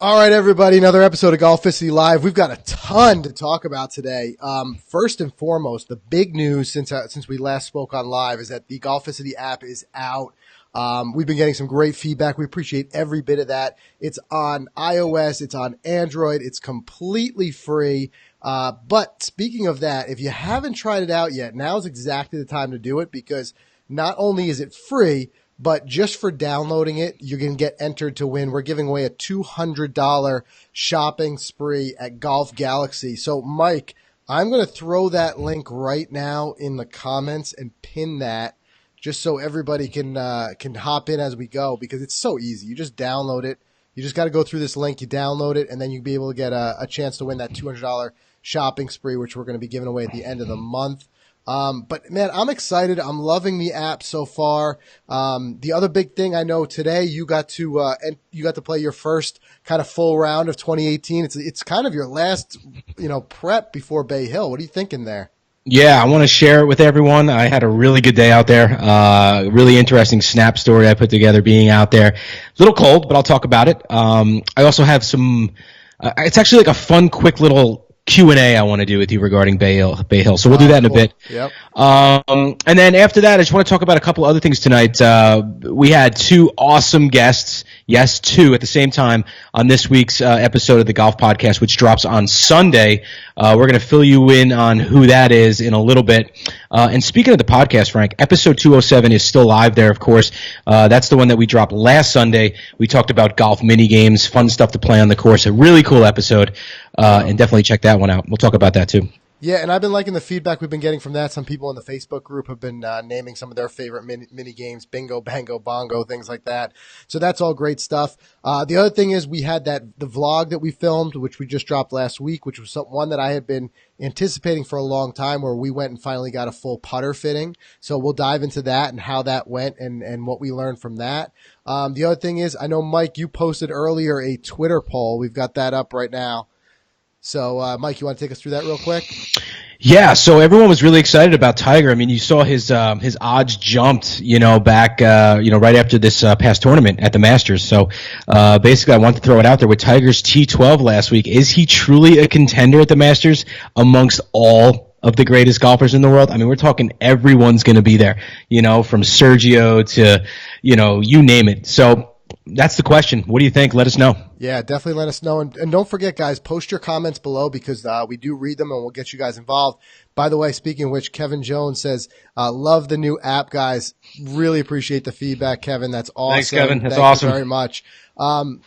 All right, everybody, another episode of Golficity Live. We've got a ton to talk about today. First and foremost, the big news since we last spoke on live is that the Golficity app is out. We've been getting some great feedback. We appreciate every bit of that. It's on iOS. It's on Android. It's completely free. But speaking of that, if you haven't tried it out yet, now is exactly the time to do it because not only is it free, but just for downloading it, you're going to get entered to win. We're giving away a $200 shopping spree at Golf Galaxy. So, Mike, I'm going to throw that link right now in the comments and pin that just so everybody can hop in as we go because it's so easy. You just download it. You just got to go through this link. You download it, and then you'll be able to get a chance to win that $200 shopping spree, which we're going to be giving away at the end of the month. But man, I'm excited. I'm loving the app so far. The other big thing I know today, you got to play your first kind of full round of 2018. It's kind of your last, prep before Bay Hill. What are you thinking there? Yeah, I want to share it with everyone. I had a really good day out there. Really interesting snap story I put together being out there. A little cold, but I'll talk about it. I also have some, it's actually like a fun, quick little Q&A I want to do with you regarding Bay Hill. So we'll do that in a bit. Yep. And then after that, I just want to talk about a couple other things tonight. We had two awesome guests. Yes, two at the same time on this week's episode of the Golf Podcast, which drops on Sunday. We're going to fill you in on who that is in a little bit. And speaking of the podcast, Frank, episode 207 is still live there, of course. That's the one that we dropped last Sunday. We talked about golf mini games, fun stuff to play on the course. A really cool episode. And definitely check that one out. We'll talk about that too. Yeah, and I've been liking the feedback we've been getting from that. Some people in the Facebook group have been naming some of their favorite mini games, bingo, bango, bongo, things like that. So that's all great stuff. The other thing is we had the vlog that we filmed, which we just dropped last week, which was one that I had been anticipating for a long time, where we went and finally got a full putter fitting. So we'll dive into that and how that went and what we learned from that. The other thing is, I know, Mike, you posted earlier a Twitter poll. We've got that up right now. So, Mike, you want to take us through that real quick? Yeah, so everyone was really excited about Tiger. I mean, you saw his odds jumped, back, right after this past tournament at the Masters. So, basically, I want to throw it out there with Tiger's T12 last week. Is he truly a contender at the Masters amongst all of the greatest golfers in the world? I mean, we're talking everyone's going to be there, from Sergio to, you name it. So, that's the question. What do you think? Let us know. Yeah, definitely let us know. And don't forget, guys, post your comments below because we do read them and we'll get you guys involved. By the way, speaking of which, Kevin Jones says, love the new app, guys. Really appreciate the feedback, Kevin. That's awesome. Thanks, Kevin. That's Thank awesome. you very much.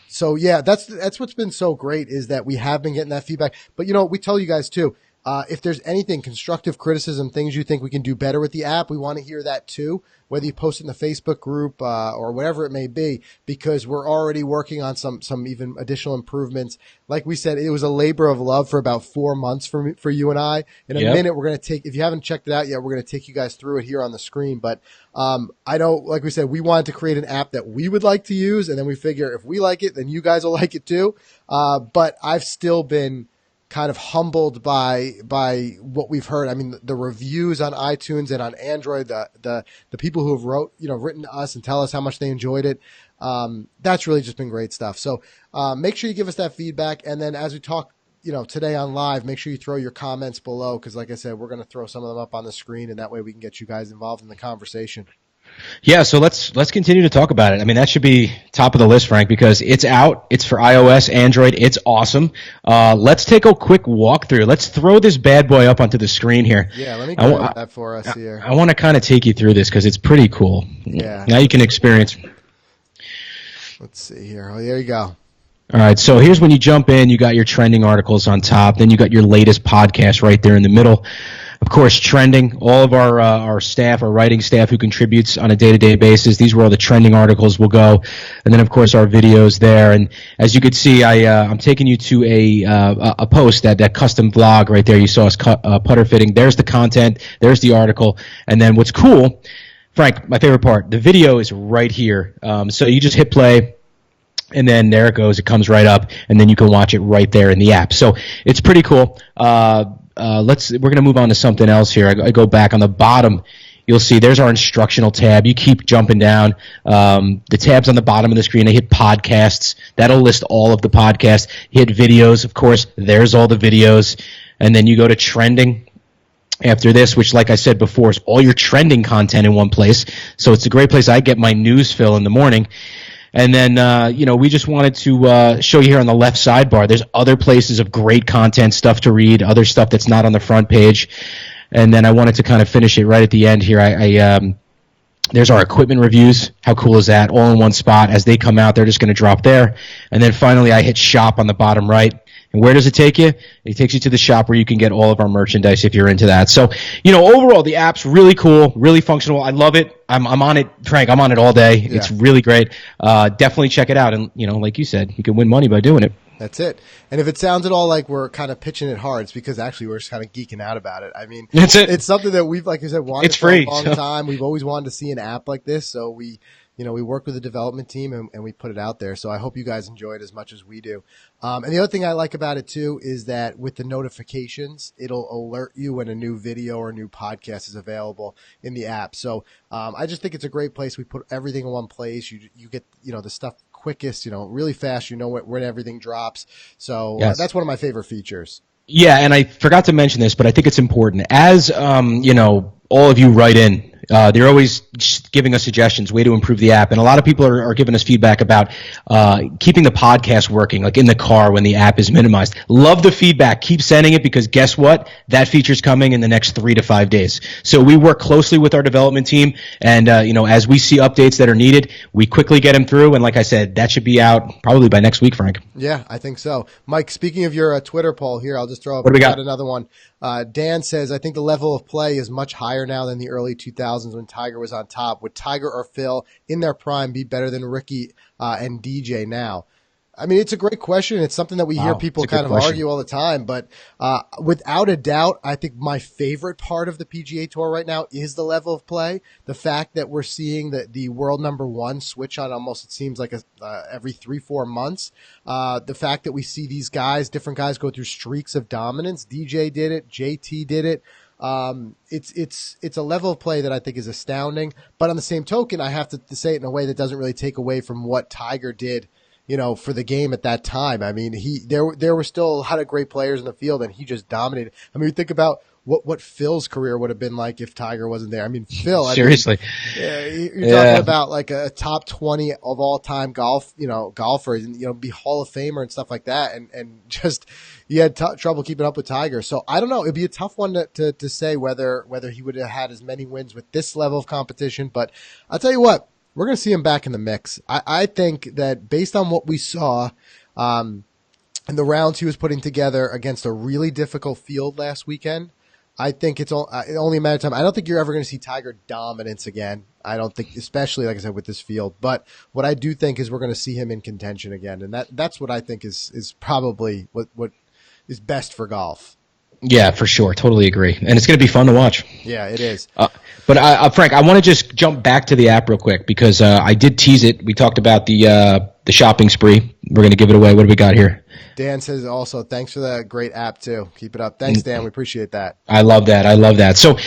So, yeah, that's what's been so great is that we have been getting that feedback. But, we tell you guys, too, if there's anything, constructive criticism, things you think we can do better with the app, we want to hear that too, whether you post it in the Facebook group or whatever it may be, because we're already working on some even additional improvements. Like we said, it was a labor of love for about 4 months for you and I. In a minute, we're going to take, if you haven't checked it out yet, we're going to take you guys through it here on the screen. But I know, like we said, we wanted to create an app that we would like to use, and then we figure if we like it, then you guys will like it too. But I've still been kind of humbled by what we've heard. I mean, the reviews on iTunes and on Android, the people who have written to us and tell us how much they enjoyed it. That's really just been great stuff. So make sure you give us that feedback. And then as we talk, today on live, make sure you throw your comments below. Cause like I said, we're going to throw some of them up on the screen and that way we can get you guys involved in the conversation. Yeah, so let's continue to talk about it. I mean, that should be top of the list, Frank, because it's out. It's for iOS, Android. It's awesome. Let's take a quick walkthrough. Let's throw this bad boy up onto the screen here. Yeah, let me grab that for us here. I want to kind of take you through this because it's pretty cool. Yeah. Now you can experience. Let's see here. Oh, there you go. All right, so here's when you jump in. You got your trending articles on top. Then you got your latest podcast right there in the middle. Of course, trending, all of our staff, our writing staff who contributes on a day-to-day basis. These were all the trending articles will go. And then, of course, our videos there. And as you can see, I'm taking you to a post, that custom vlog right there. You saw us putter fitting. There's the content. There's the article. And then what's cool, Frank, my favorite part, the video is right here. So you just hit play. And then there it goes. It comes right up, and then you can watch it right there in the app. So it's pretty cool. We're going to move on to something else here. I go back on the bottom. you'll see there's our instructional tab. You keep jumping down. The tabs on the bottom of the screen, I hit podcasts. That'll list all of the podcasts. Hit videos, of course, there's all the videos. And then you go to trending after this, which, like I said before, is all your trending content in one place. So it's a great place. I get my news fill in the morning. And then, we just wanted to show you here on the left sidebar, there's other places of great content, stuff to read, other stuff that's not on the front page. And then I wanted to kind of finish it right at the end here. There's our equipment reviews. How cool is that? All in one spot. As they come out, they're just going to drop there. And then finally, I hit shop on the bottom right. And where does it take you? It takes you to the shop where you can get all of our merchandise if you're into that. So, overall, the app's really cool, really functional. I love it. I'm on it, Frank. I'm on it all day. Yeah. It's really great. Definitely check it out. And, like you said, you can win money by doing it. That's it. And if it sounds at all like we're kind of pitching it hard, it's because actually we're just kind of geeking out about it. I mean, that's it. It's something that we've, like I said, wanted it's for free, a long time. We've always wanted to see an app like this. So we work with the development team and we put it out there. So I hope you guys enjoy it as much as we do. And the other thing I like about it too is that with the notifications, it'll alert you when a new video or a new podcast is available in the app. So I just think it's a great place. We put everything in one place. You get, the stuff quickest, really fast, when everything drops. So yes. That's one of my favorite features. Yeah, and I forgot to mention this, but I think it's important. As, all of you write in, they're always just giving us suggestions, way to improve the app. And a lot of people are giving us feedback about keeping the podcast working, like in the car when the app is minimized. Love the feedback. Keep sending it because guess what? That feature's coming in the next 3 to 5 days. So we work closely with our development team. And, as we see updates that are needed, we quickly get them through. And like I said, that should be out probably by next week, Frank. Yeah, I think so. Mike, speaking of your Twitter poll here, I'll just throw up another one. Dan says, I think the level of play is much higher now than the early 2000s when Tiger was on top. Would Tiger or Phil in their prime be better than Ricky and DJ now? I mean, it's a great question. It's something that we hear people kind of argue all the time. But without a doubt, I think my favorite part of the PGA Tour right now is the level of play. The fact that we're seeing the world number one switch on almost, it seems like every 3-4 months. The fact that we see these guys, different guys go through streaks of dominance. DJ did it. JT did it. It's a level of play that I think is astounding. But on the same token, I have to say it in a way that doesn't really take away from what Tiger did, for the game at that time. I mean, there were still a lot of great players in the field, and he just dominated. I mean, think about what Phil's career would have been like if Tiger wasn't there. I mean, Phil, seriously, you're talking about like a top 20 of all time golfers, and be Hall of Famer and stuff like that, and just he had trouble keeping up with Tiger. So I don't know. It'd be a tough one to say whether he would have had as many wins with this level of competition. But I'll tell you what. We're going to see him back in the mix. I think that based on what we saw and the rounds he was putting together against a really difficult field last weekend, I think it's only a matter of time. I don't think you're ever going to see Tiger dominance again. I don't think, especially, like I said, with this field. But what I do think is we're going to see him in contention again. And that's what I think is probably what is best for golf. Yeah, for sure. Totally agree. And it's going to be fun to watch. Yeah, it is. But Frank, I want to just jump back to the app real quick because I did tease it. We talked about the shopping spree. We're going to give it away. What do we got here? Dan says also, thanks for that great app too. Keep it up. Thanks, Dan. We appreciate that. I love that. So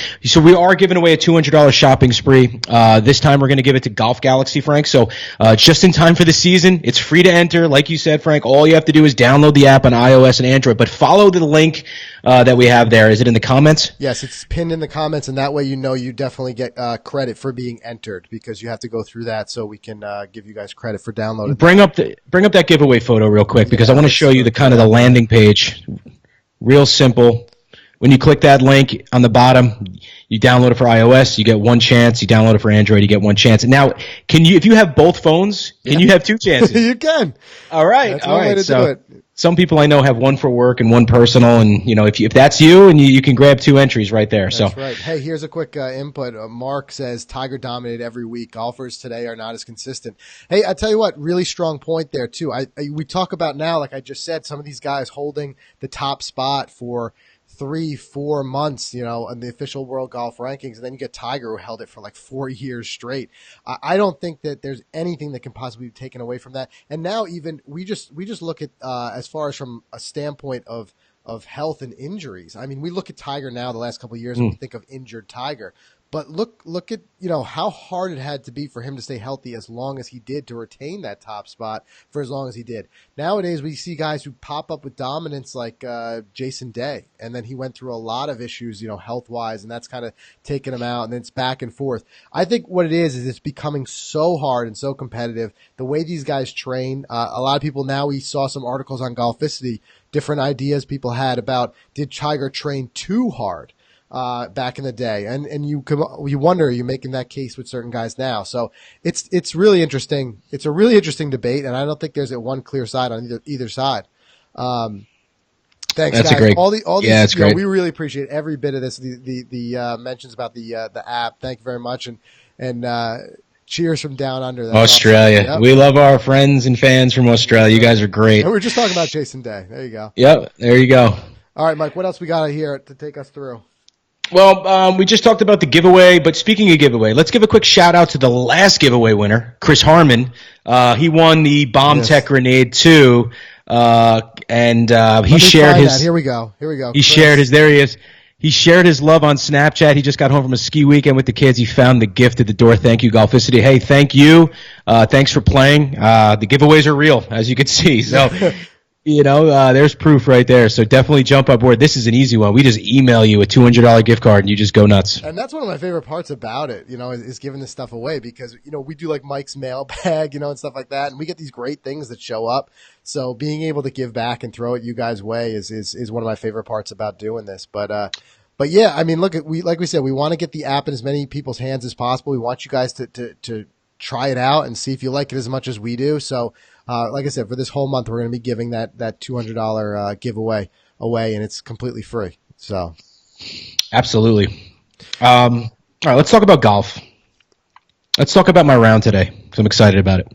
we are giving away a $200 shopping spree. This time we're going to give it to Golf Galaxy, Frank. So just in time for the season. It's free to enter. Like you said, Frank, all you have to do is download the app on iOS and Android. But follow the link that we have there. Is it in the comments? Yes, it's pinned in the comments, and that way you definitely get credit for being entered because you have to go through that so we can give you guys credit for downloading. Bring up that giveaway photo real quick because I want to show you the landing page. Real simple. When you click that link on the bottom, you download it for iOS, you get one chance. You download it for Android, you get one chance. Now, if you have both phones, can you have two chances? You can. All right. That's one way to do it. Some people I know have one for work and one personal, and if that's you, and you can grab two entries right there. That's right. Hey, here's a quick input. Mark says Tiger dominated every week. Golfers today are not as consistent. Hey, I tell you what, really strong point there too. We talk about now, like I just said, some of these guys holding the top spot for 3-4 months, in the official world golf rankings. And then you get Tiger, who held it for like 4 years straight. I don't think that there's anything that can possibly be taken away from that. And now even we just look at, as far as from a standpoint of health and injuries. I mean, we look at Tiger now the last couple of years and we think of injured Tiger. But look at, how hard it had to be for him to stay healthy as long as he did, to retain that top spot for as long as he did. Nowadays, we see guys who pop up with dominance like Jason Day, and then he went through a lot of issues, health wise, and that's kind of taken him out, and then it's back and forth. I think what it is it's becoming so hard and so competitive. The way these guys train, a lot of people now, we saw some articles on Golficity, different ideas people had about, did Tiger train too hard back in the day, and you wonder, are you making that case with certain guys now? So it's really interesting. It's a really interesting debate, and I don't think there's a one clear side on either side. Thanks, That's guys. great. All these, it's great. We really appreciate every bit of this. The mentions about the app. Thank you very much, and cheers from down under. That's Australia. awesome. Yep. We love our friends and fans from Australia. You guys are great. And we were just talking about Jason Day. There you go. Yep, there you go. All right, Mike. What else we got here to take us through? Well, we just talked about the giveaway, but speaking of giveaway, let's give a quick shout out to the last giveaway winner, Chris Harmon. He won the Bomb Tech Grenade 2, and he shared his. Here we go. He shared his. There he is. He shared his love on Snapchat. He just got home from a ski weekend with the kids. He found the gift at the door. Thank you, Golficity. Hey, thank you. Thanks for playing. The giveaways are real, as you can see. So. There's proof right there. So definitely jump on board. This is an easy one. We just email you a $200 gift card and you just go nuts. And that's one of my favorite parts about it, is giving this stuff away because, we do like Mike's mailbag, and stuff like that. And we get these great things that show up. So being able to give back and throw it you guys' way is one of my favorite parts about doing this. But yeah, I mean, like we said, we want to get the app in as many people's hands as possible. We want you guys to try it out and see if you like it as much as we do. So, like I said, for this whole month, we're going to be giving that $200 giveaway away, and it's completely free. So, absolutely. All right, let's talk about golf. Let's talk about my round today because I'm excited about it.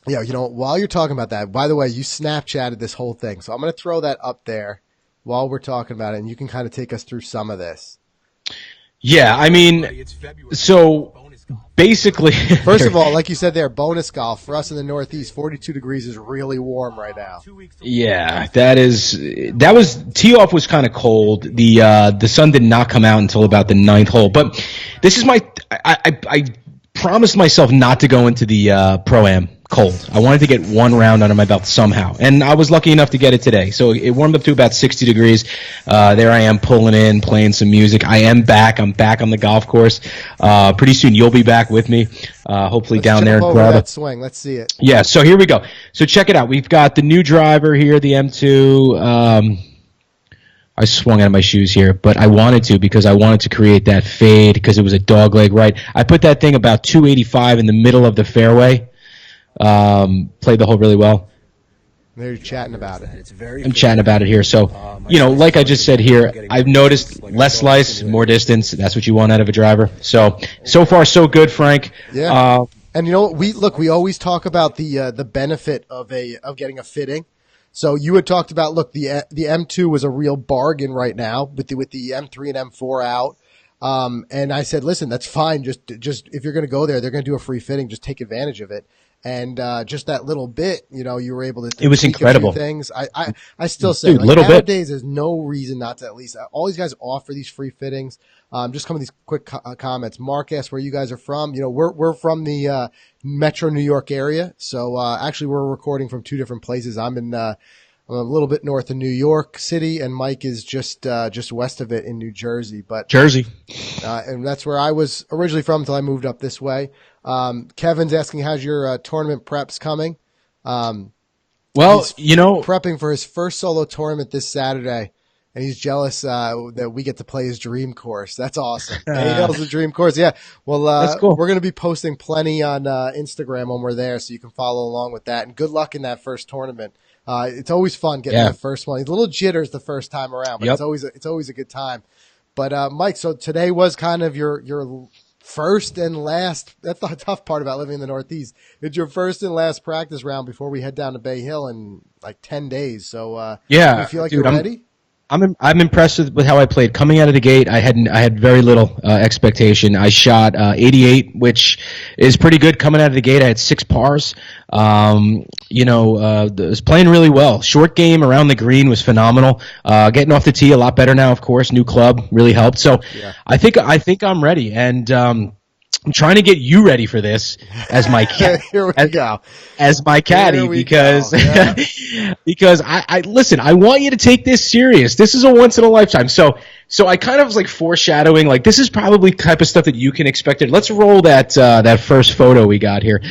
Yeah, while you're talking about that, by the way, you Snapchatted this whole thing, so I'm going to throw that up there while we're talking about it, and you can kind of take us through some of this. Yeah, I mean, so basically, first of all, like you said there, bonus golf for us in the Northeast, 42 degrees is really warm right now. Yeah, that was tee off was kind of cold. The sun did not come out until about the 9th hole. But this is I promised myself not to go into the Pro-Am cold. I wanted to get one round under my belt somehow, and I was lucky enough to get it today. So it warmed up to about 60 degrees. There I am pulling in, playing some music. I am back. I'm back on the golf course. Pretty soon you'll be back with me, hopefully down there in Florida. That swing. Let's see it. Yeah, so here we go. So check it out. We've got the new driver here, the M2. I swung out of my shoes here, but I wanted to because I wanted to create that fade because it was a dog leg right. I put that thing about 285 in the middle of the fairway. Played the hole really well. They're chatting about it. I'm chatting about it here. So, like I just said here, I've noticed less slice, more distance. That's what you want out of a driver. So far so good, Frank. Yeah. And we always talk about the benefit of getting a fitting. So you had talked about, look, the M2 was a real bargain right now with the M3 and M4 out. And I said, listen, that's fine. Just if you're going to go there, they're going to do a free fitting. Just take advantage of it. And just that little bit, you were able to. It was incredible. A few things. I still say, nowadays, there's no reason not to at least. All these guys offer these free fittings. Just come with these quick comments. Mark asked where you guys are from. We're from the Metro New York area. So actually, we're recording from two different places. I'm a little bit north of New York City, and Mike is just west of it in New Jersey. And that's where I was originally from until I moved up this way. Kevin's asking, how's your tournament preps coming? Well, prepping for his first solo tournament this Saturday, and he's jealous that we get to play his dream course. That's awesome. Hale's the dream course. Yeah. Well, that's cool. We're going to be posting plenty on Instagram when we're there, so you can follow along with that. And good luck in that first tournament. It's always fun getting the first one. It's a little jitters the first time around, but it's always a good time. But Mike, so today was kind of your first and last. That's the tough part about living in the Northeast. It's your first and last practice round before we head down to Bay Hill in like 10 days. So you feel like you're ready? I'm impressed with how I played. Coming out of the gate, I had very little expectation. I shot 88, which is pretty good. Coming out of the gate, I had 6 pars. I was playing really well. Short game around the green was phenomenal. Getting off the tee a lot better now, of course. New club really helped. So yeah. I think I'm ready, and I'm trying to get you ready for this as my Here we go. As my caddy because yeah. because I listen, I want you to take this serious. This is a once in a lifetime. So I kind of was like foreshadowing, like this is probably type of stuff that you can expect. Let's roll that first photo we got here.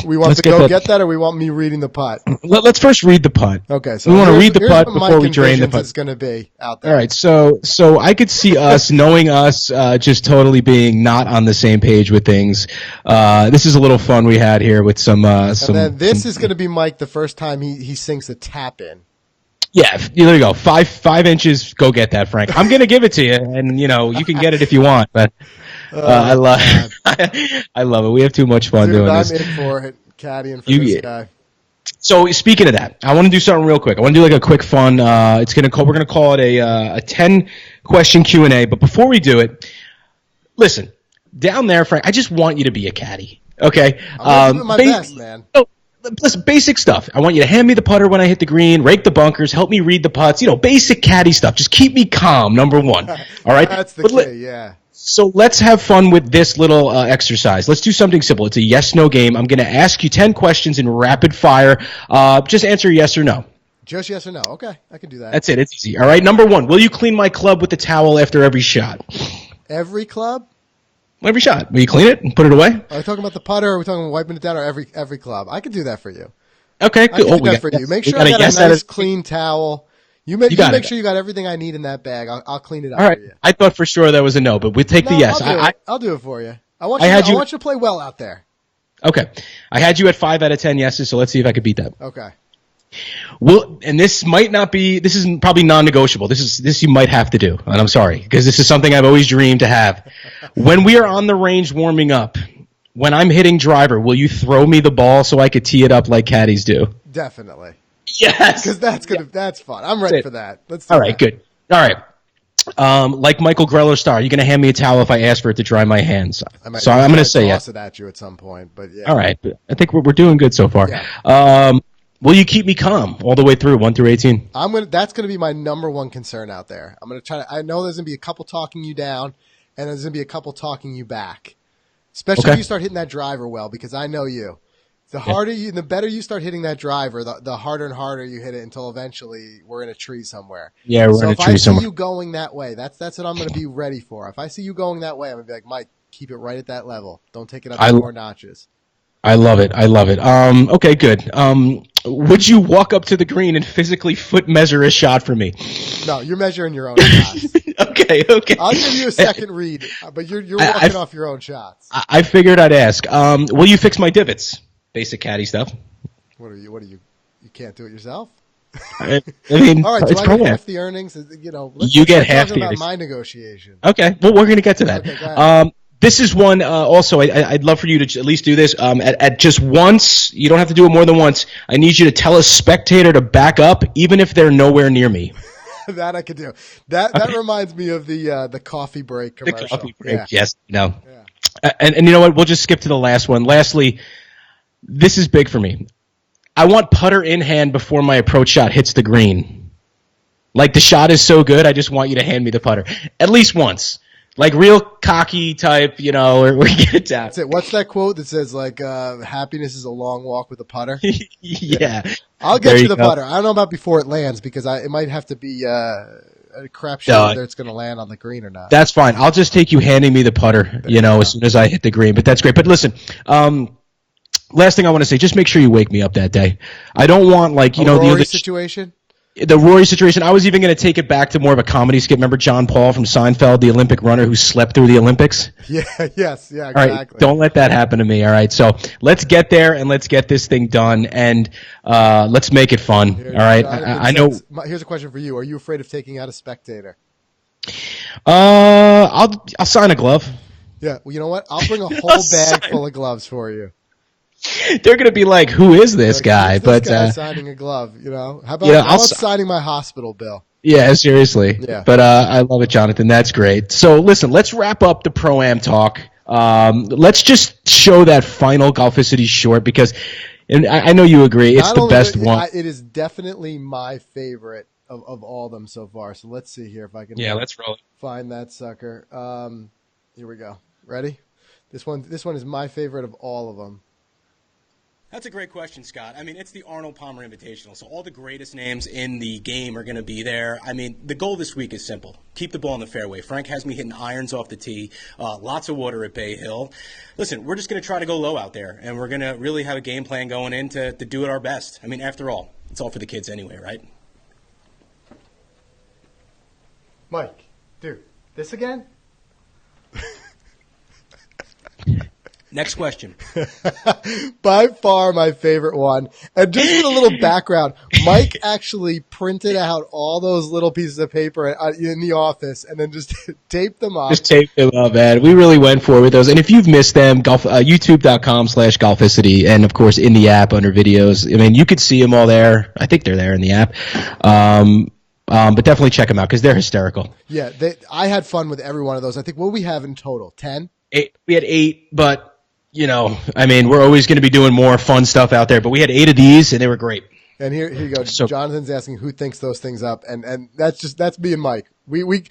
We want to go get that, or we want me reading the putt? Let's first read the putt. Okay, so we want to read the putt before we drain the putt. It's going to be out there. All right, so I could see us knowing us just totally being not on the same page with things. This is a little fun we had here with some. And then this is going to be Mike the first time he sinks a tap in. Yeah, there you go. 5 inches. Go get that, Frank. I'm going to give it to you, and you can get it if you want. But I love it. We have too much fun doing this. I'm in for it, caddying for this guy. So speaking of that, I want to do something real quick. I want to do like a quick fun. We're going to call it a 10-question Q&A. But before we do it, listen, down there, Frank, I just want you to be a caddy. Okay. I'm doing my best, man. Listen, basic stuff. I want you to hand me the putter when I hit the green, rake the bunkers, help me read the putts. Basic caddy stuff. Just keep me calm. Number one. All right. That's the key. Yeah. So let's have fun with this little exercise. Let's do something simple. It's a yes/no game. I'm going to ask you 10 questions in rapid fire. Just answer yes or no. Just yes or no. Okay, I can do that. That's it. It's easy. All right. Number one. Will you clean my club with the towel after every shot? Every club? Every shot. Will you clean it and put it away? Are we talking about the putter, or are we talking about wiping it down, or every club? I can do that for you. Okay, good. I can do that for you. Make sure I got a nice, clean towel. You make sure you got everything I need in that bag. I'll clean it up for you. I thought for sure that was a no, but we'll take the yes. I'll do it for you. I want you to play well out there. Okay. I had you at 5 out of 10 yeses, so let's see if I could beat that. Okay. And this might not be, this is probably non-negotiable. This you might have to do, and I'm sorry, because this is something I've always dreamed to have. When we are on the range warming up, when I'm hitting driver, will you throw me the ball so I could tee it up like caddies do? Definitely. Yes. Because that's fun. I'm ready for that. Let's do All right, good. All right. Like Michael Greller star, you're going to hand me a towel if I ask for it to dry my hands. I'm going to say yes. Toss it at you at some point, but yeah. All right. I think we're doing good so far. Yeah. Will you keep me calm all the way through 1 through 18? That's going to be my number one concern out there. I'm going to try. I know there's going to be a couple talking you down, and there's going to be a couple talking you back. Especially if you start hitting that driver well, because I know you. The better you start hitting that driver, the harder and harder you hit it until eventually we're in a tree somewhere. Yeah, we're in a tree somewhere. So if I see you going that way, that's what I'm going to be ready for. If I see you going that way, I'm going to be like, Mike, keep it right at that level. Don't take it up more notches. I love it. Okay, good. Would you walk up to the green and physically foot measure a shot for me? No, you're measuring your own shots. Okay. I'll give you a second read, but you're walking off your own shots. I figured I'd ask. Will you fix my divots? Basic caddy stuff. What are you? You can't do it yourself? I mean, all right. Do I get half the earnings? You get half the earnings. My negotiation. Okay. Well, we're going to get to that. Okay, go ahead. This is one, also, I'd love for you to at least do this. At just once, you don't have to do it more than once. I need you to tell a spectator to back up, even if they're nowhere near me. That I could do. That reminds me of the coffee break commercial. The coffee break, yes. No. Yeah. And you know what? We'll just skip to the last one. Lastly, this is big for me. I want putter in hand before my approach shot hits the green. Like, the shot is so good, I just want you to hand me the putter. At least once. Like real cocky type, or get it down. That's it. What's that quote that says, happiness is a long walk with a putter? Yeah. I'll get you the putter. I don't know about before it lands, because it might have to be a crapshoot whether it's going to land on the green or not. That's fine. I'll just take you handing me the putter, as soon as I hit the green. But that's great. But listen, last thing I want to say, just make sure you wake me up that day. I don't want, the other situation? The Rory situation, I was even going to take it back to more of a comedy skit. Remember John Paul from Seinfeld, the Olympic runner who slept through the Olympics? Yeah, yes, yeah, exactly. All right, don't let that happen to me, all right? So let's get there and let's get this thing done, and let's make it fun, all right? I know. Here's a question for you. Are you afraid of taking out a spectator? I'll sign a glove. Yeah, well, you know what? I'll bring a whole bag full of gloves for you. They're going to be like, who is this guy? Who's this guy signing a glove, How about, signing my hospital bill? Yeah, seriously. Yeah. But I love it, Jonathan. That's great. So listen, let's wrap up the Pro-Am talk. Let's just show that final Golficity short because, and I know you agree, it's the best one. It is definitely my favorite of all of them so far. So let's see here if I can let's roll it. Find that sucker. Here we go. Ready? This one is my favorite of all of them. That's a great question, Scott. I mean, it's the Arnold Palmer Invitational, so all the greatest names in the game are going to be there. I mean, the goal this week is simple. Keep the ball in the fairway. Frank has me hitting irons off the tee, lots of water at Bay Hill. Listen, we're just going to try to go low out there, and we're going to really have a game plan going in to do it our best. I mean, after all, it's all for the kids anyway, right? Mike, dude, this again? Next question. By far my favorite one. And just with a little background, Mike actually printed out all those little pieces of paper in the office and then just taped them up. Just taped them up, man. We really went for it with those. And if you've missed them, youtube.com/Golficity, and of course in the app under videos. I mean, you could see them all there. I think they're there in the app. But definitely check them out because they're hysterical. Yeah, I had fun with every one of those. I think what we have in total, 10? 8. We had 8, but I mean, we're always going to be doing more fun stuff out there. But we had 8 of these, and they were great. And here you go. So, Jonathan's asking who thinks those things up, and that's me and Mike. We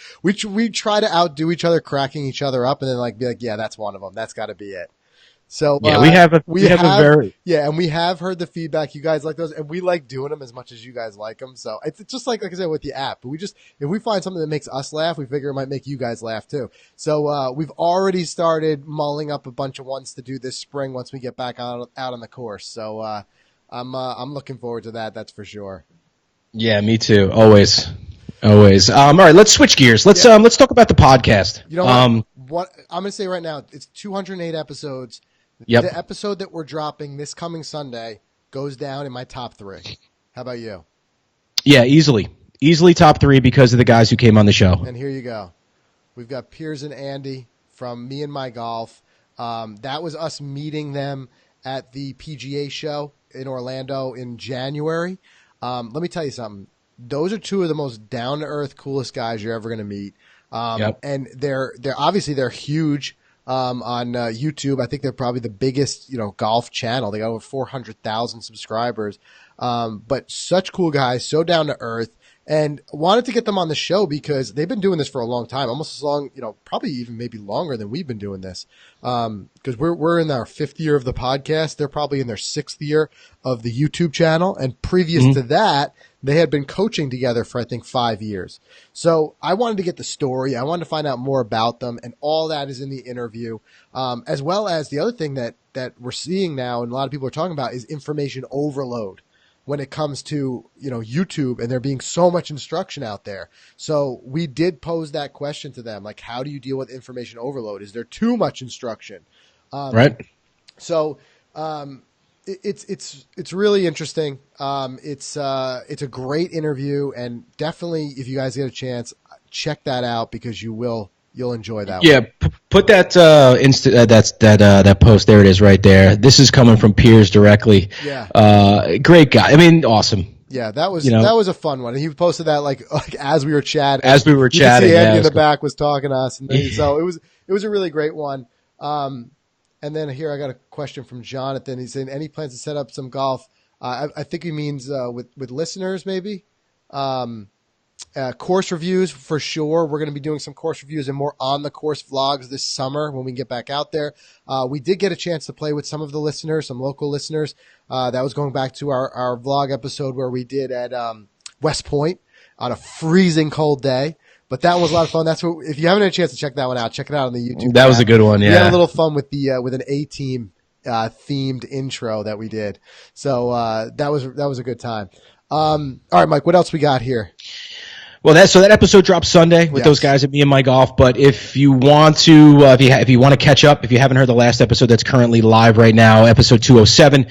try to outdo each other, cracking each other up, and then be like, yeah, that's one of them. That's got to be it. So yeah, we have a very and we have heard the feedback. You guys like those, and we like doing them as much as you guys like them. So it's just like I said with the app. But if we find something that makes us laugh, we figure it might make you guys laugh too. So we've already started mulling up a bunch of ones to do this spring once we get back out on the course. So I'm looking forward to that. That's for sure. Yeah, me too. Always. All right, let's switch gears. Let's talk about the podcast. You know what I'm going to say right now? It's 208 episodes. Yep. The episode that we're dropping this coming Sunday goes down in my top 3. How about you? Yeah, easily top 3 because of the guys who came on the show. And here you go. We've got Piers and Andy from Me and My Golf. That was us meeting them at the PGA show in Orlando in January. Let me tell you something. Those are 2 of the most down-to-earth, coolest guys you're ever going to meet. And they're obviously they're huge. On YouTube. I think they're probably the biggest, golf channel. They got over 400,000 subscribers. But such cool guys, so down to earth, and wanted to get them on the show because they've been doing this for a long time, almost as long, probably even maybe longer than we've been doing this. Because we're in our 5th year of the podcast. They're probably in their 6th year of the YouTube channel. And previous to that, they had been coaching together for, I think, 5 years. So I wanted to get the story. I wanted to find out more about them, and all that is in the interview, as well as the other thing that we're seeing now and a lot of people are talking about is information overload when it comes to, YouTube, and there being so much instruction out there. So we did pose that question to them, like, how do you deal with information overload? Is there too much instruction? Right. So it's really interesting. It's a great interview, and definitely if you guys get a chance, check that out because you'll enjoy that. Yeah, put that that post there. It is right there. This is coming from Piers directly. Yeah, great guy. I mean, awesome. Yeah, that was a fun one. And he posted that like as we were chatting. As we were chatting, you could see Andy in the back was talking to us, and so it was a really great one. And then here I got a question from Jonathan. He's saying, any plans to set up some golf? I think he means with listeners maybe. Course reviews for sure. We're going to be doing some course reviews and more on the course vlogs this summer when we get back out there. We did get a chance to play with some of the listeners, some local listeners. That was going back to our vlog episode where we did at West Point on a freezing cold day. But that was a lot of fun. That's what, if you haven't had a chance to check that one out, check it out on the YouTube. That was a good one. Yeah, we had a little fun with with an A-team themed intro that we did. So that was a good time. All right, Mike, what else we got here? Well, that episode drops Sunday with those guys at Me and My Golf. But if you want to, if you want to catch up, if you haven't heard the last episode that's currently live right now, episode 207.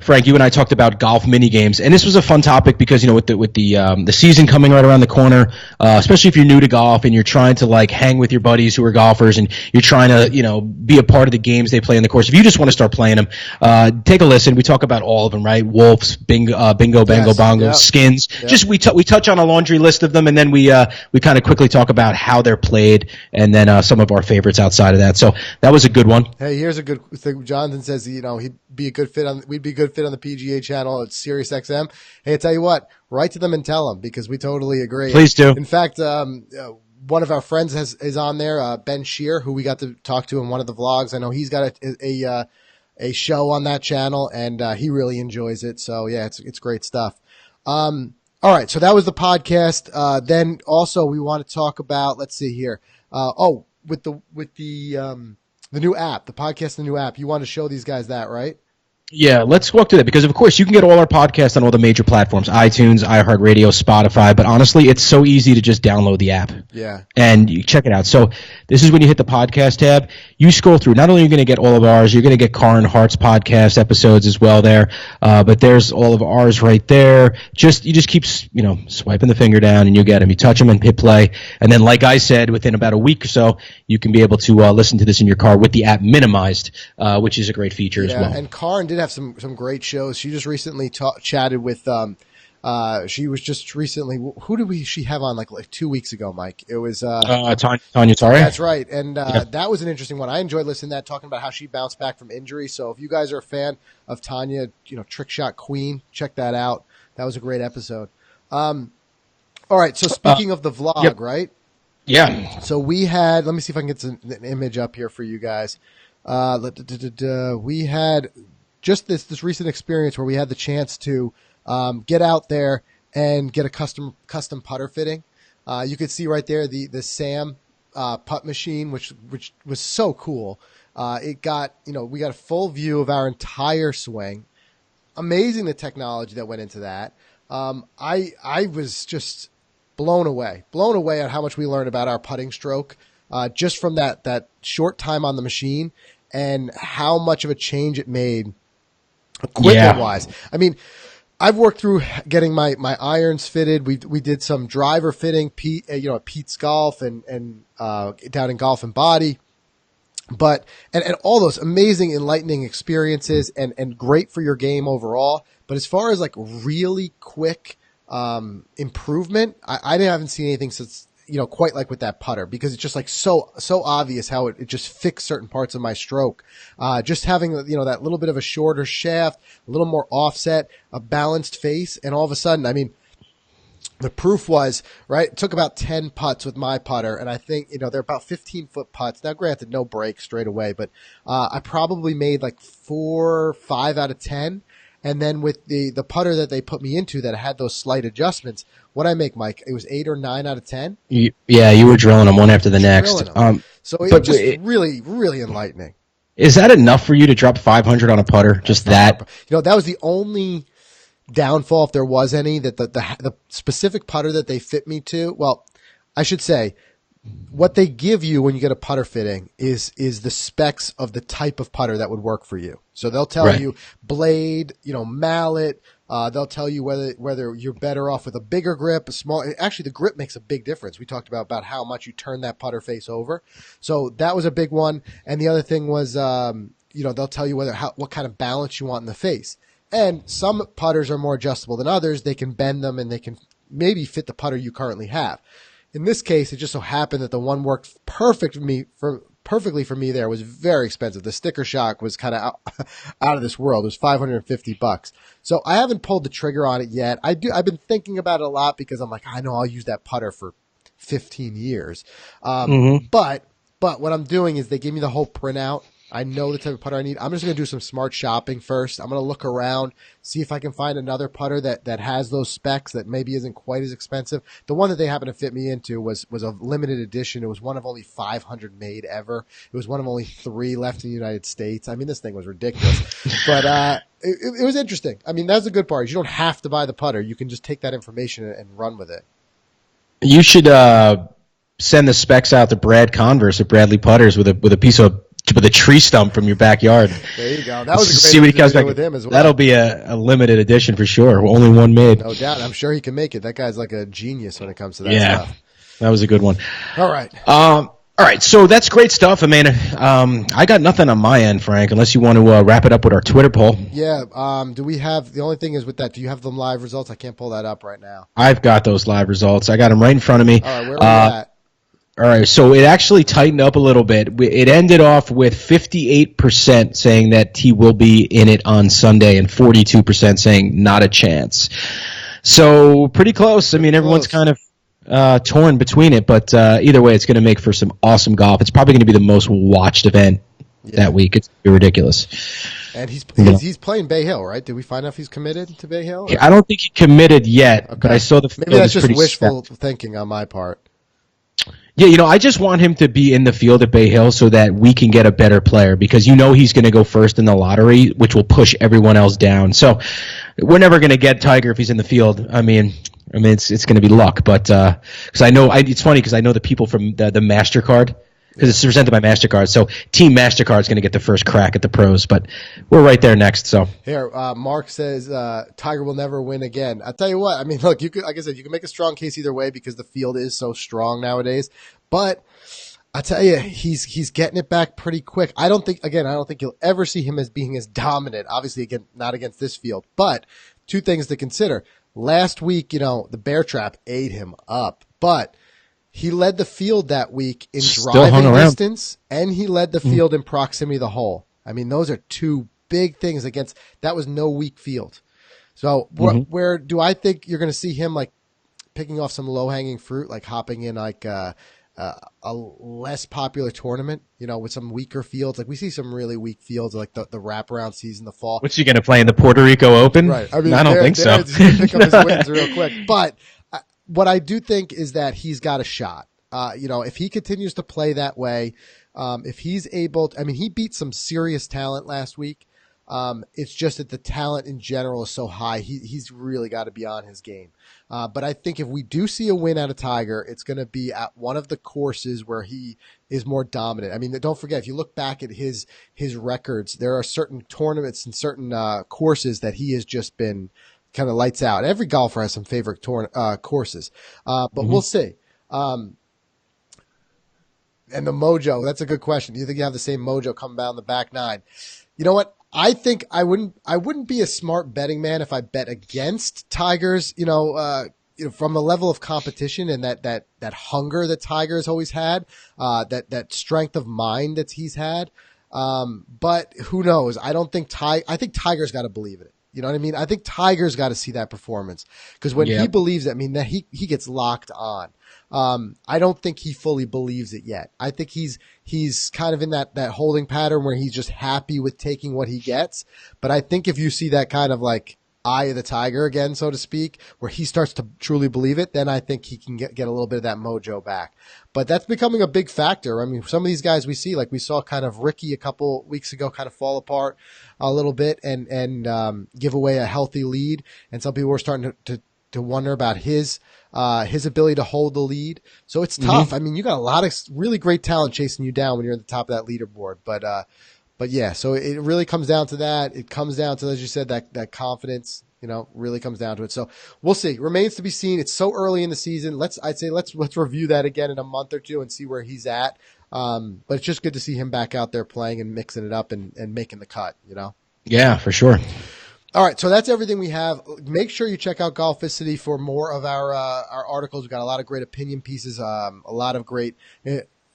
Frank, you and I talked about golf mini games, and this was a fun topic because with the season coming right around the corner, especially if you're new to golf and you're trying to like hang with your buddies who are golfers and you're trying to be a part of the games they play in the course. If you just want to start playing them, take a listen. We talk about all of them, right? Wolves, bingo, bango, Yes, bongo, yep. skins. Yep. Just we touch on a laundry list of them, and then we kind of quickly talk about how they're played, and then some of our favorites outside of that. So that was a good one. Hey, here's a good thing. Jonathan says, we'd be a good fit on the PGA channel at Sirius XM. Hey, I tell you what, write to them and tell them because we totally agree. Please do. In fact, one of our friends is on there, Ben Shear, who we got to talk to in one of the vlogs. I know he's got a show on that channel, and he really enjoys it. So yeah, it's great stuff. All right, so that was the podcast. Then also we want to talk about. Let's see here. With the new app, the podcast, the new app. You want to show these guys that, right? Yeah, let's walk through that because, of course, you can get all our podcasts on all the major platforms, iTunes, iHeartRadio, Spotify, but honestly, it's so easy to just download the app. Yeah. And you check it out. So this is when you hit the podcast tab. You scroll through. Not only are you going to get all of ours, you're going to get Car and Hearts podcast episodes as well there, but there's all of ours right there. You just keep swiping the finger down and you get them. You touch them and hit play. And then, like I said, within about a week or so, you can be able to listen to this in your car with the app minimized, which is a great feature as well. And Karin did have some great shows. She just recently chatted with she was just recently, who did she have on like 2 weeks ago, Mike? It was Tanya Tari. That's right. And that was an interesting one. I enjoyed listening to that, talking about how she bounced back from injury. So if you guys are a fan of Tanya, Trick Shot Queen, check that out. That was a great episode. All right, so speaking of the vlog, yep. right? Yeah. So we had, let me see if I can get an image up here for you guys. We had just this recent experience where we had the chance to get out there and get a custom putter fitting. You could see right there the Sam putt machine, which was so cool. It got we got a full view of our entire swing. Amazing the technology that went into that. I was just blown away at how much we learned about our putting stroke just from that short time on the machine and how much of a change it made equipment wise. I mean, I've worked through getting my irons fitted. We did some driver fitting, at Pete's Golf and down in Golf and Body. But and all those amazing, enlightening experiences and great for your game overall. But as far as like really quick improvement, I haven't seen anything since quite like with that putter, because it's just like so obvious how it just fixed certain parts of my stroke. Just having that little bit of a shorter shaft, a little more offset, a balanced face, and all of a sudden, I mean, the proof was, right, it took about 10 putts with my putter, and I think, they're about 15-foot putts. Now, granted, no break straight away, but I probably made like 4 or 5 out of 10. And then with the putter that they put me into that had those slight adjustments, what I make, Mike, it was 8 or 9 out of 10. Yeah, you were drilling them one after the next. So it was just really, really enlightening. Is that enough for you to drop 500 on a putter? Just that? That was the only downfall, if there was any, that the specific putter that they fit me to. Well, I should say, what they give you when you get a putter fitting is the specs of the type of putter that would work for you. So they'll tell you blade, mallet. They'll tell you whether you're better off with a bigger grip, a small. Actually, the grip makes a big difference. We talked about how much you turn that putter face over. So that was a big one. And the other thing was, they'll tell you what kind of balance you want in the face. And some putters are more adjustable than others. They can bend them and they can maybe fit the putter you currently have. In this case, it just so happened that the one worked perfectly for me there. It was very expensive. The sticker shock was kind of out of this world. It was $550. So I haven't pulled the trigger on it yet. I've been thinking about it a lot because I'm like, I know I'll use that putter for 15 years. But what I'm doing is they give me the whole printout. I know the type of putter I need. I'm just going to do some smart shopping first. I'm going to look around, see if I can find another putter that has those specs that maybe isn't quite as expensive. The one that they happened to fit me into was a limited edition. It was one of only 500 made ever. It was one of only 3 left in the United States. I mean, this thing was ridiculous. But it was interesting. I mean, that's the good part. You don't have to buy the putter. You can just take that information and run with it. You should send the specs out to Brad Converse at Bradley Putters with a piece of with a tree stump from your backyard. There you go. That was a See great what he comes interview back with him as well. That'll be a limited edition for sure. Only one made. No doubt. I'm sure he can make it. That guy's like a genius when it comes to that Yeah, stuff. that was a good one. All right. All right, so that's great stuff. I mean, I got nothing on my end, Frank, unless you want to wrap it up with our Twitter poll. Yeah. Do we have, the only thing is with that, do you have the live results? I can't pull that up right now. I've got those live results. I got them right in front of me. All right. Where are we at? All right, so it actually tightened up a little bit. It ended off with 58% saying that he will be in it on Sunday and 42% saying not a chance. So pretty close. I mean, everyone's kind of torn between it, but either way, it's going to make for some awesome golf. It's probably going to be the most watched event that week. It's ridiculous. And he's playing Bay Hill, right? Did we find out if he's committed to Bay Hill? I don't think he committed yet, but I saw the field. Maybe that's just wishful stacked. thinking on my part. Yeah, I just want him to be in the field at Bay Hill so that we can get a better player because he's going to go first in the lottery, which will push everyone else down. So we're never going to get Tiger if he's in the field. I mean, it's going to be luck, but because it's funny because I know the people from the MasterCard because it's presented by MasterCard. So Team MasterCard is going to get the first crack at the pros, but we're right there next. So here, Mark says Tiger will never win again. I'll tell you what. I mean, look, like I said, you can make a strong case either way because the field is so strong nowadays. But I tell you, he's getting it back pretty quick. I don't think you'll ever see him as being as dominant. Obviously, again, not against this field. But two things to consider. Last week, the bear trap ate him up, but he led the field that week in driving distance, and he led the field in proximity to the hole. I mean, those are two big things against – that was no weak field. So where do I think you're going to see him, like, picking off some low-hanging fruit, like hopping in, like, a less popular tournament, with some weaker fields? Like, we see some really weak fields, like the wraparound season, the fall. What's he going to play in the Puerto Rico Open? Right. I mean, I don't think so. He's going to pick up his wins real quick. But what I do think is that he's got a shot. If he continues to play that way, if he's able to, he beat some serious talent last week. It's just that the talent in general is so high. He's really got to be on his game. But I think if we do see a win out of Tiger, it's going to be at one of the courses where he is more dominant. I mean, don't forget, if you look back at his records, there are certain tournaments and certain courses that he has just been kind of lights out. Every golfer has some favorite courses, but we'll see. And the mojo, that's a good question. Do you think you have the same mojo coming down the back nine? You know what? I think I wouldn't be a smart betting man if I bet against Tiger's, from a level of competition and that hunger that Tiger has always had, that strength of mind that he's had. But who knows? I think Tiger's got to believe in it. You know what I mean? I think Tiger's got to see that performance because when he believes it, that he gets locked on. I don't think he fully believes it yet. I think he's kind of in that holding pattern where he's just happy with taking what he gets. But I think if you see that kind of like eye of the tiger again, so to speak, where he starts to truly believe it, then I think he can get a little bit of that mojo back. But that's becoming a big factor. I mean, some of these guys we see, like we saw kind of Ricky a couple weeks ago kind of fall apart a little bit and give away a healthy lead. And some people were starting to wonder about his ability to hold the lead. So it's tough. I mean, you got a lot of really great talent chasing you down when you're at the top of that leaderboard. But yeah, so it really comes down to that. It comes down to, as you said, that confidence, really comes down to it. So we'll see. Remains to be seen. It's so early in the season. Let's review that again in a month or two and see where he's at. But it's just good to see him back out there playing and mixing it up and making the cut, Yeah, for sure. All right, so that's everything we have. Make sure you check out Golficity for more of our articles. We've got a lot of great opinion pieces, a lot of great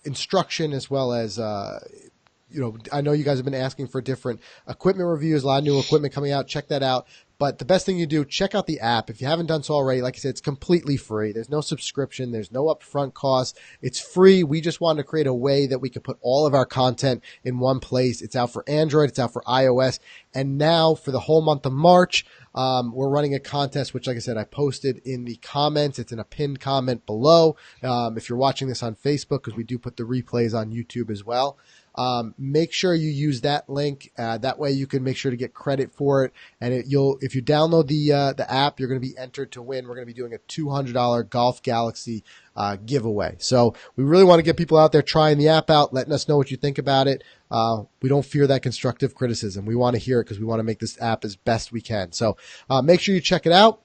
instruction, as well as I know you guys have been asking for different equipment reviews, a lot of new equipment coming out. Check that out. But the best thing you do, check out the app. If you haven't done so already, like I said, it's completely free. There's no subscription. There's no upfront cost. It's free. We just wanted to create a way that we could put all of our content in one place. It's out for Android. It's out for iOS. And now for the whole month of March, we're running a contest, which, like I said, I posted in the comments. It's in a pinned comment below. If you're watching this on Facebook, because we do put the replays on YouTube as well. Make sure you use that link. That way you can make sure to get credit for it. And if you download the app, you're going to be entered to win. We're going to be doing a $200 Golf Galaxy giveaway. So we really want to get people out there trying the app out, letting us know what you think about it. we don't fear that constructive criticism. We want to hear it because we want to make this app as best we can. So make sure you check it out.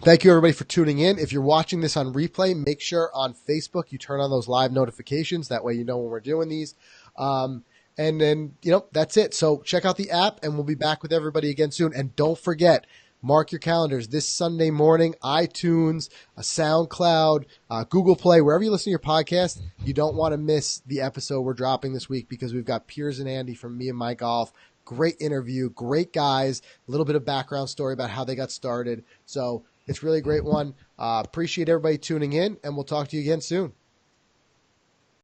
Thank you, everybody, for tuning in. If you're watching this on replay, make sure on Facebook you turn on those live notifications. That way you know when we're doing these. And then, that's it. So check out the app, and we'll be back with everybody again soon. And don't forget, mark your calendars this Sunday morning, iTunes, SoundCloud, Google Play, wherever you listen to your podcast. You don't want to miss the episode we're dropping this week because we've got Piers and Andy from Me and My Golf. Great interview, great guys, a little bit of background story about how they got started. So it's really a great one. Appreciate everybody tuning in, and we'll talk to you again soon.